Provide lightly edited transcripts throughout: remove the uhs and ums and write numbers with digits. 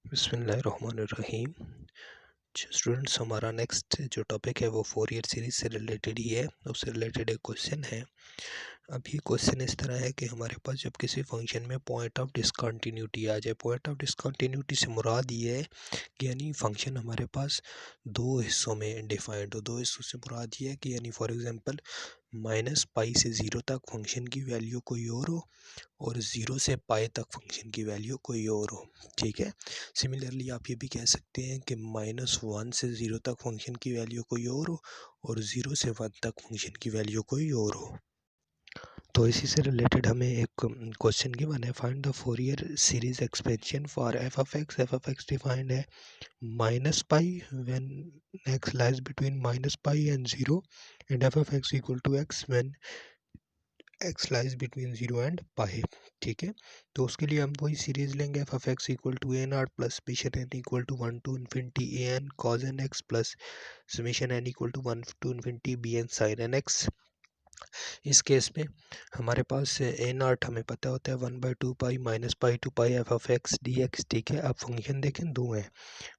बिस्मिल्लाहिर्रहमानिर्रहीम। स्टूडेंट्स, हमारा नेक्स्ट जो टॉपिक है वो फोरियर सीरीज से रिलेटेड ही है। उससे रिलेटेड एक क्वेश्चन है। अब ये क्वेश्चन इस तरह है कि हमारे पास जब किसी फंक्शन में पॉइंट ऑफ डिसकंटिन्यूटी आ जाए, पॉइंट ऑफ डिसकंटिन्यूटी से मुराद ये है कि यानी फंक्शन हमारे पास दो हिस्सों में डिफाइंड हो। दो हिस्सों से मुराद ये है कि यानी फॉर एग्जांपल -पाई से 0 तक फंक्शन की वैल्यू कोई और हो और 0 से पाई तक फंक्शन की वैल्यू कोई और हो। ठीक है। सिमिलरली आप ये भी कह सकते हैं कि -1 से 0 तक फंक्शन की वैल्यू कोई और हो और 0 से 1 तक फंक्शन की वैल्यू कोई और हो। तो इसी से रिलेटेड हमें एक क्वेश्चन गिवन है, find the Fourier series expansion for F of X. F of X defined है -pi when X lies between -pi and 0 and F of X equal to X when X lies between 0 and pi. ठीक है। तो उसके लिए हम वही series लेंगे, F of X equal to A not plus summation N equal to 1 to infinity A N cause n x plus summation N equal to 1 to infinity b n sine N x. इस case में हमारे पास ए not हमें पता होता है 1/2 pi minus pi to pi F of x D x. ठीक है। अब फंक्शन देखें दो हैं,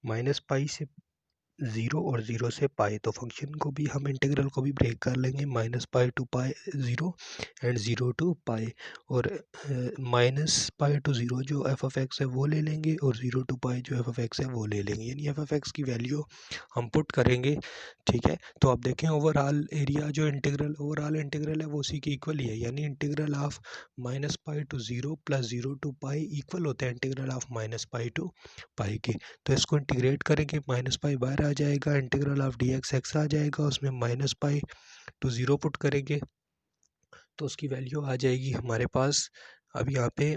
-पाई से 0 और 0 से पाई, तो फंक्शन को भी हम इंटीग्रल को भी ब्रेक कर लेंगे, -पाई टू पाई 0 एंड 0 टू पाई, और -पाई टू 0 जो एफ ऑफ एक्स है वो ले लेंगे और 0 टू पाई जो एफ ऑफ एक्स है वो ले लेंगे, यानी एफ ऑफ एक्स की वैल्यू हम पुट करेंगे। ठीक है। तो आप देखें ओवरऑल एरिया जो ओवरऑल इंटीग्रल है वो उसी की इक्वल ही है, यानी integral of -pi to 0 plus 0 to pi equal होता है integral of -pi to pi के। तो इसको इंटीग्रेट करेंगे, -पाई बाहर आ जाएगा, integral of D X X आ जाएगा, उसमें -पाई टू 0 पुट करेंगे तो उसकी वैल्यू आ जाएगी हमारे पास अब यहाँ पे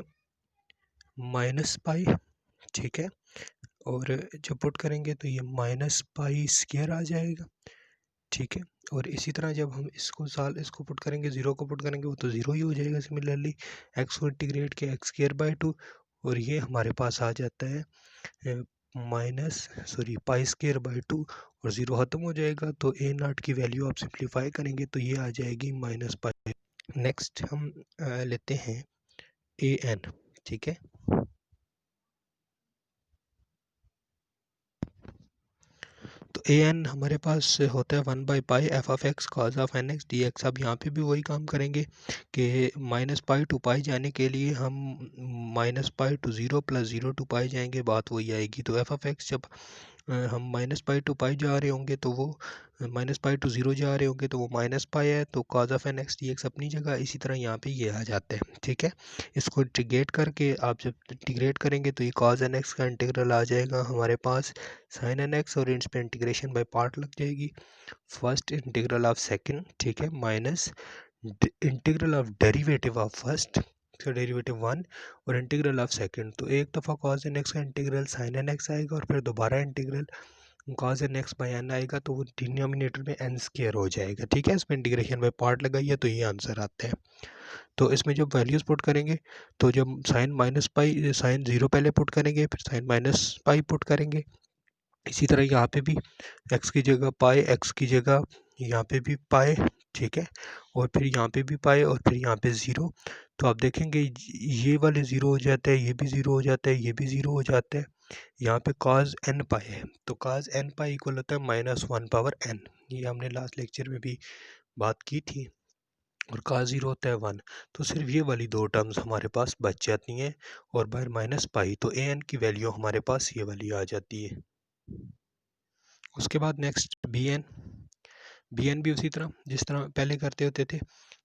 -पाई। ठीक है। और जब पुट करेंगे तो ये -पाई स्क्वायर आ जाएगा। ठीक है। और इसी तरह जब हम इसको पुट करेंगे, 0 को पुट करेंगे वो तो 0 ही हो जाएगा। सिमिलरली एक्स को इंटीग्रेट किया x² बाई 2 और ये हमारे पास आ जाता है पाई स्क्वायर बाई 2 और 0 ख़त्म हो जाएगा। तो ए नॉट की वैल्यू आप सिंप्लीफाई करेंगे तो ये आ जाएगी -पाई। नेक्स्ट हम लेते हैं ए एन। ठीक है। तो ए एन हमारे पास होता है 1/पाई F of X cos of N x D X. अब यहाँ पे भी वही काम करेंगे कि -पाई टू पाई जाने के लिए हम -पाई टू 0 प्लस 0 टू पाई जाएंगे, बात वही आएगी। तो एफ ऑफ एक्स जब हम -पाई टू पाई जा रहे होंगे तो वो -पाई टू 0 जा रहे होंगे तो वो -पाई है, तो cos of N x D x अपनी जगह, इसी तरह यहाँ पे ये आ जाता है। ठीक है। इसको इंटीग्रेट करके आप जब इंटीग्रेट करेंगे तो ये कॉज एन एक्स का इंटीग्रल आ जाएगा हमारे पास साइन एन एक्स, और इस पर इंटीग्रेशन बाय पार्ट लग जाएगी। फर्स्ट इंटीग्रल ऑफ सेकंड, ठीक है, minus integral of derivative of first, इसका डेरिवेटिव 1 और इंटीग्रल ऑफ सेकंड। तो एक दफ़ा कॉज एन एक्स का इंटीग्रल साइन एन एक्स आएगा और फिर दोबारा integral cos n x by n आएगा, तो वो डिनोमिनेटर में एन स्क्वायर हो जाएगा। ठीक है। इसमें इंटीग्रेशन बाय पार्ट लगाइए तो ये आंसर आता है। तो इसमें जब वैल्यूज़ पुट करेंगे तो जब साइन 0 पहले पुट करेंगे, फिर साइन -पाई पुट करेंगे। इसी तरह यहाँ पे भी एक्स की जगह पाई, एक्स की जगह यहाँ पे भी पाई। ठीक है। और फिर यहाँ पे भी पाई और फिर यहाँ पे 0। तो आप देखेंगे ये वाले 0 हो जाता है, ये भी 0 हो जाता है, ये भी 0 हो जाता है। यहाँ पे cos n पाई है तो cos n पाई इक्वल होता है -1/n। ये हमने लास्ट लेक्चर में भी बात की थी। और cos 0 होता है 1। तो सिर्फ ये वाली दो टर्म्स हमारे पास बच जाती हैं और बाहर -पाई, तो ए एन की वैल्यू हमारे पास ये वाली आ जाती है। उसके बाद नेक्स्ट बी एन भी उसी तरह जिस तरह पहले करते होते थे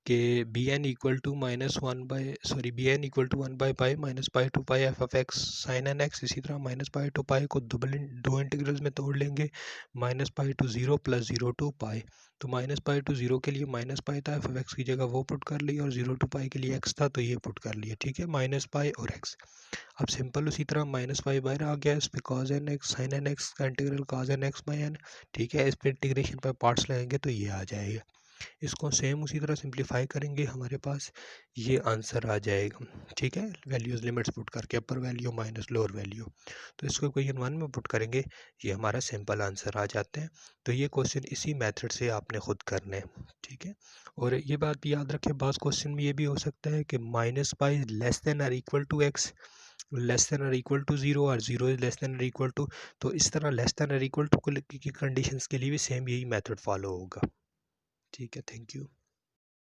कि B N equal to B N equal to 1/पाई -pi to pi F of X sine N X. इसी तरह -पाई टू पाई को दो इंटीग्रल्स में तोड़ लेंगे, -पाई टू 0 प्लस 0 टू पाई। तो -पाई टू 0 के लिए -पाई था, एफ ऑफ एक्स की जगह वो पुट कर लिया, और 0 टू पाई के लिए एक्स था तो ये पुट कर लिया। ठीक है। -पाई और एक्स। अब सिंपल उसी तरह -पाई बाहर आ गया, इस पे cos N X sine N x का integral cos N x by N. ठीक है। इस पे इंटीग्रेशन पर पार्ट्स लगेंगे तो ये आ जाएगा। इसको सेम उसी तरह सिंप्लीफाई करेंगे, हमारे पास ये आंसर आ जाएगा। ठीक है। वैल्यूज लिमिट्स पुट करके अपर वैल्यू माइनस लोअर वैल्यू, तो इसको इक्वेशन 1 में पुट करेंगे, ये हमारा सिंपल आंसर आ जाता है। तो ये क्वेश्चन इसी मेथड से आपने खुद करना है। ठीक है। और ये बात भी याद रखें, बास क्वेश्चन में ये भी हो सकता है कि -पाई लेस देन और equal to x, less than और इक्वल टू ज़ीरो और ज़ीरो इज़ लेस देन और इक्वल टू, तो इस तरह लेस देन और इक्वल टू की कंडीशंस के लिए भी सेम यही मेथड फॉलो होगा। ठीक है, थैंक यू।